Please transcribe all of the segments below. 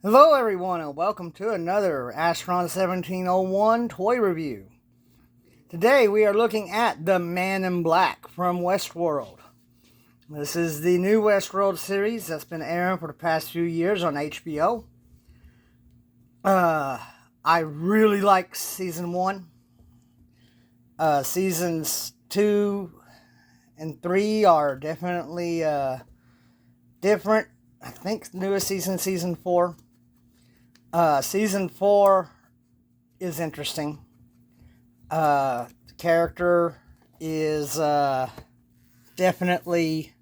Hello everyone and welcome to another Astron 1701 toy review. Today we are looking at the Man in Black from Westworld. This is the new Westworld series that's been airing for the past few years on HBO. I really like season 1. Seasons 2 and 3 are definitely different. I think the newest season 4. Season 4 is interesting. The character is definitely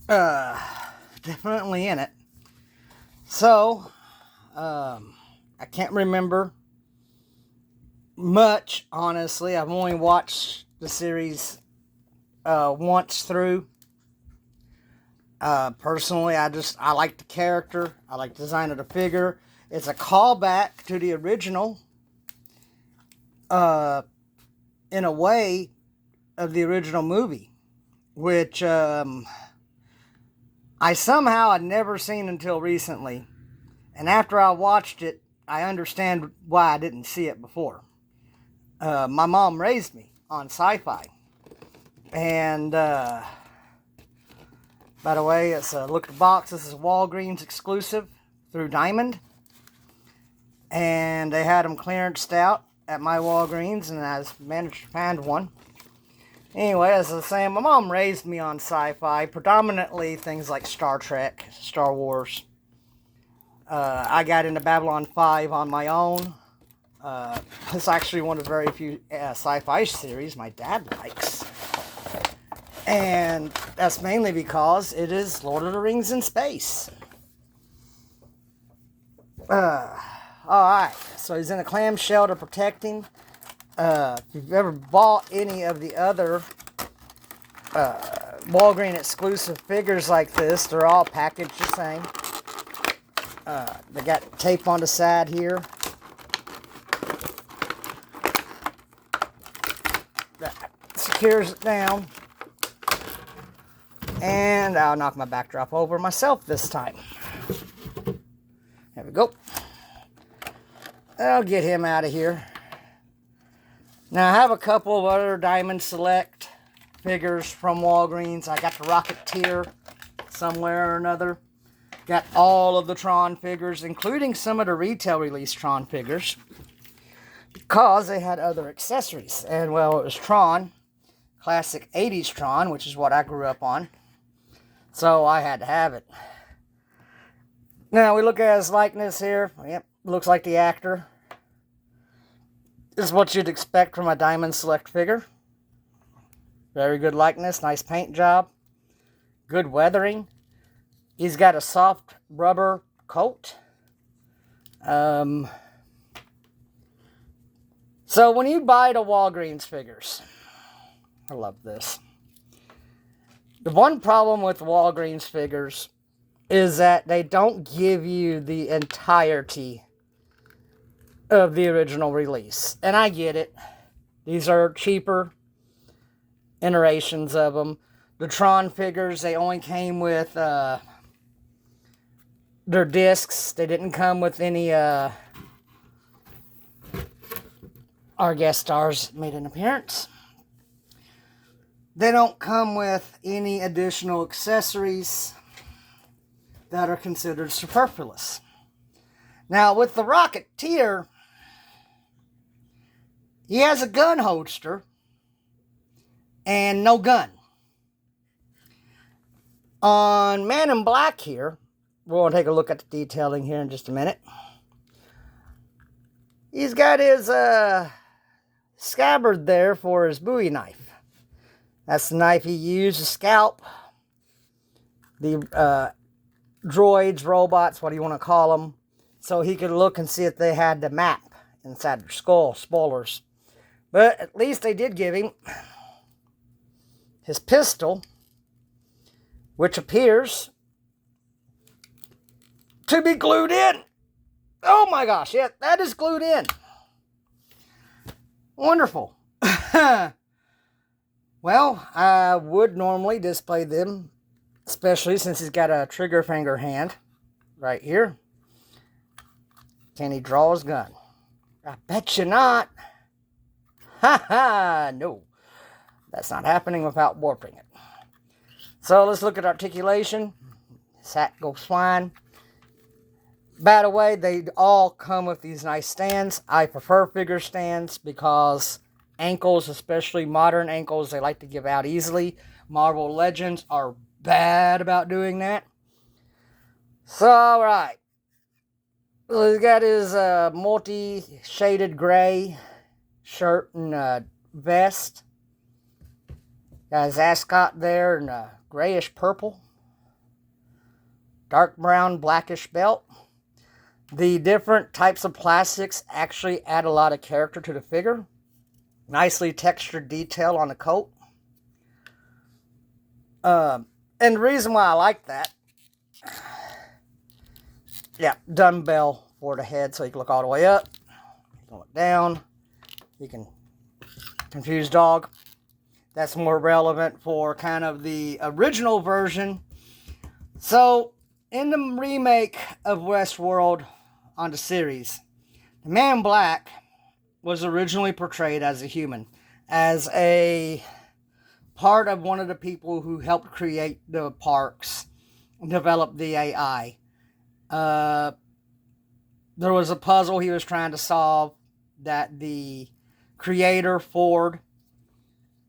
in it. So, I can't remember much, honestly. I've only watched the series once through. Personally, I like the character. I like the design of the figure. It's a callback to the original, in a way, of the original movie, which I somehow had never seen until recently. And after I watched it, I understand why I didn't see it before. My mom raised me on sci-fi. And, by the way, it's a look at the box. This is Walgreens exclusive through Diamond. And they had them clearanced out at my Walgreens, and I managed to find one. Anyway, as I was saying, my mom raised me on sci-fi, predominantly things like Star Trek, Star Wars. I got into Babylon 5 on my own. It's actually one of the very few sci-fi series my dad likes. And that's mainly because it is Lord of the Rings in space. Alright, so he's in a clamshell to protect him. If you've ever bought any of the other Walgreens exclusive figures like this, they're all packaged the same. They got tape on the side here. That secures it down. And I'll knock my backdrop over myself this time. There we go. I'll get him out of here. Now, I have a couple of other Diamond Select figures from Walgreens. I got the Rocketeer somewhere or another. Got all of the Tron figures, including some of the retail release Tron figures, because they had other accessories. And, well, it was Tron, classic 80s Tron, which is what I grew up on. So I had to have it. Now, we look at his likeness here. Yep, looks like the actor. This is what you'd expect from a Diamond Select figure. Very good likeness, nice paint job, good weathering. He's got a soft rubber coat. So when you buy the Walgreens figures, I love this. The one problem with Walgreens figures is that they don't give you the entirety of the original release. And I get it. These are cheaper iterations of them. The Tron figures, they only came with their discs. They didn't come with any our guest stars made an appearance. They don't come with any additional accessories that are considered superfluous. Now, with the Rocketeer, he has a gun holster and no gun. On Man in Black here, we're going to take a look at the detailing here in just a minute. He's got his scabbard there for his Bowie knife. That's the knife he used to scalp the droids, robots, what do you want to call them, so he could look and see if they had the map inside their skull. Spoilers. But at least they did give him his pistol, which appears to be glued in. Oh my gosh, yeah, that is glued in. Wonderful. Well, I would normally display them, especially since he's got a trigger finger hand. right here. Can he draw his gun? I bet you not. Ha ha! No, that's not happening without warping it. So let's look at articulation. His hat goes fine. By the way, they all come with these nice stands. I prefer figure stands because ankles, especially modern ankles, they like to give out easily. Marvel Legends are bad about doing that. So, alright. He's got his multi-shaded gray shirt and vest. Got his ascot there in a grayish purple. Dark brown, blackish belt. The different types of plastics actually add a lot of character to the figure. Nicely textured detail on the coat. And the reason why I like that, yeah, dumbbell for the head so you can look all the way up. You can look down. You can confuse dog. That's more relevant for kind of the original version. So, in the remake of Westworld on the series, the Man in Black was originally portrayed as a human, as a part of one of the people who helped create the parks and develop the AI. There was a puzzle he was trying to solve that the creator, Ford,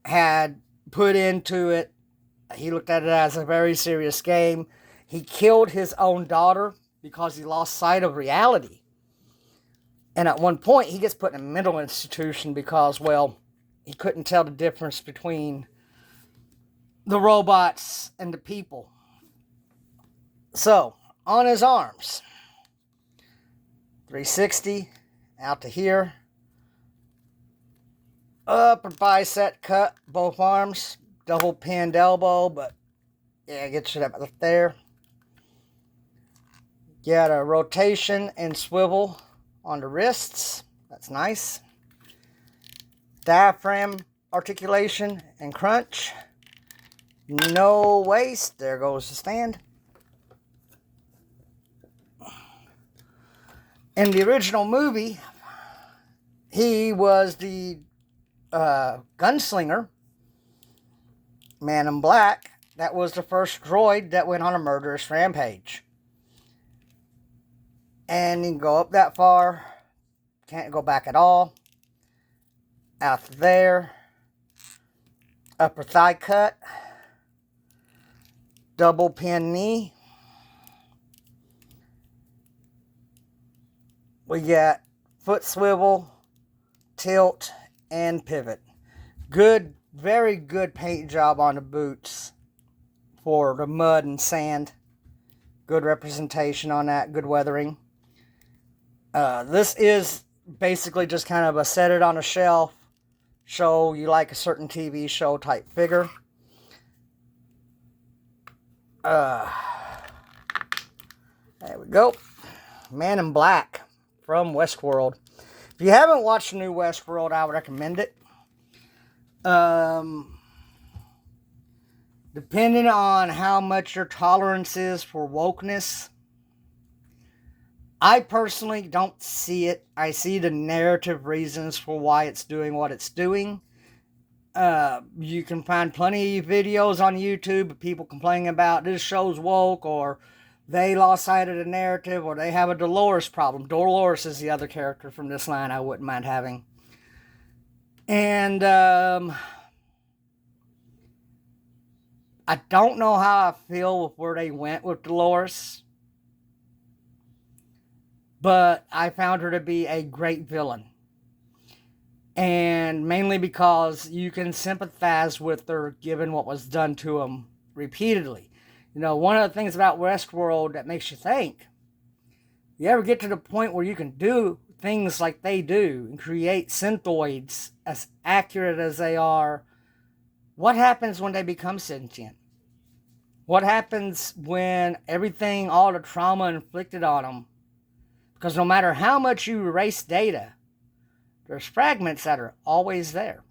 had put into it. He looked at it as a very serious game. He killed his own daughter because he lost sight of reality. And at one point, he gets put in a mental institution because, well, he couldn't tell the difference between the robots and the people. So, on his arms, 360, out to here. Upper bicep cut, both arms. Double pinned elbow, but yeah, gets it up there. Got a rotation and swivel on the wrists. That's nice. Diaphragm articulation and crunch. No waist. There goes the stand. In the original movie, he was the gunslinger, Man in Black. That was the first droid that went on a murderous rampage. And you can go up that far. Can't go back at all. Out there. Upper thigh cut. Double pin knee. We got foot swivel, tilt, and pivot. Good, very good paint job on the boots for the mud and sand. Good representation on that, good weathering. This is basically just kind of a set it on a shelf, show you like a certain TV show type figure. There we go. Man in Black from Westworld. If you haven't watched the new Westworld, I would recommend it. Depending on how much your tolerance is for wokeness, I personally don't see it. I see the narrative reasons for why it's doing what it's doing. You can find plenty of videos on YouTube of people complaining about this show's woke, or they lost sight of the narrative, or they have a Dolores problem. Dolores is the other character from this line I wouldn't mind having. And I don't know how I feel with where they went with Dolores, but I found her to be a great villain. And mainly because you can sympathize with her given what was done to them repeatedly. You know, one of the things about Westworld that makes you think, you ever get to the point where you can do things like they do and create synthoids as accurate as they are, what happens when they become sentient? What happens when everything, all the trauma inflicted on them, because no matter how much you erase data, there's fragments that are always there.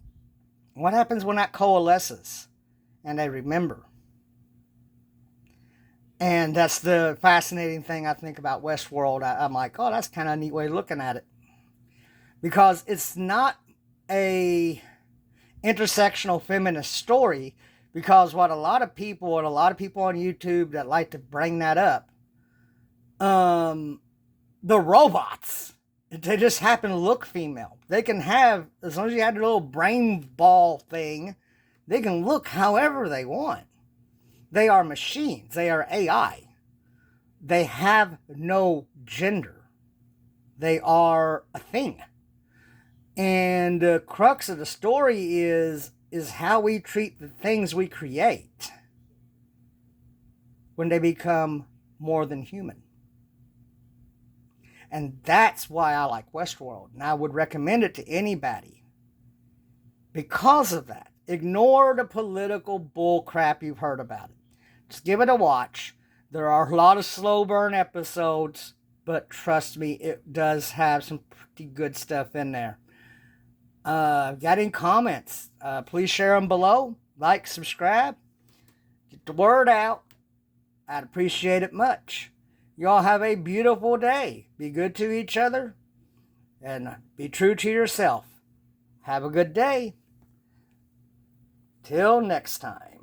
What happens when that coalesces and they remember? And that's the fascinating thing I think about Westworld. I'm like, oh, that's kind of a neat way of looking at it. Because it's not a intersectional feminist story. Because what a lot of people, and a lot of people on YouTube that like to bring that up, the robots, they just happen to look female. They can have, as long as you have a little brain ball thing, they can look however they want. They are machines. They are AI. They have no gender. They are a thing. And the crux of the story is how we treat the things we create when they become more than human. And that's why I like Westworld. And I would recommend it to anybody. Because of that. Ignore the political bull crap you've heard about it. Just give it a watch. There are a lot of slow burn episodes, but trust me, it does have some pretty good stuff in there. Got any comments? Please share them below. Like, subscribe. Get the word out. I'd appreciate it much. Y'all have a beautiful day. Be good to each other. And be true to yourself. Have a good day. Till next time.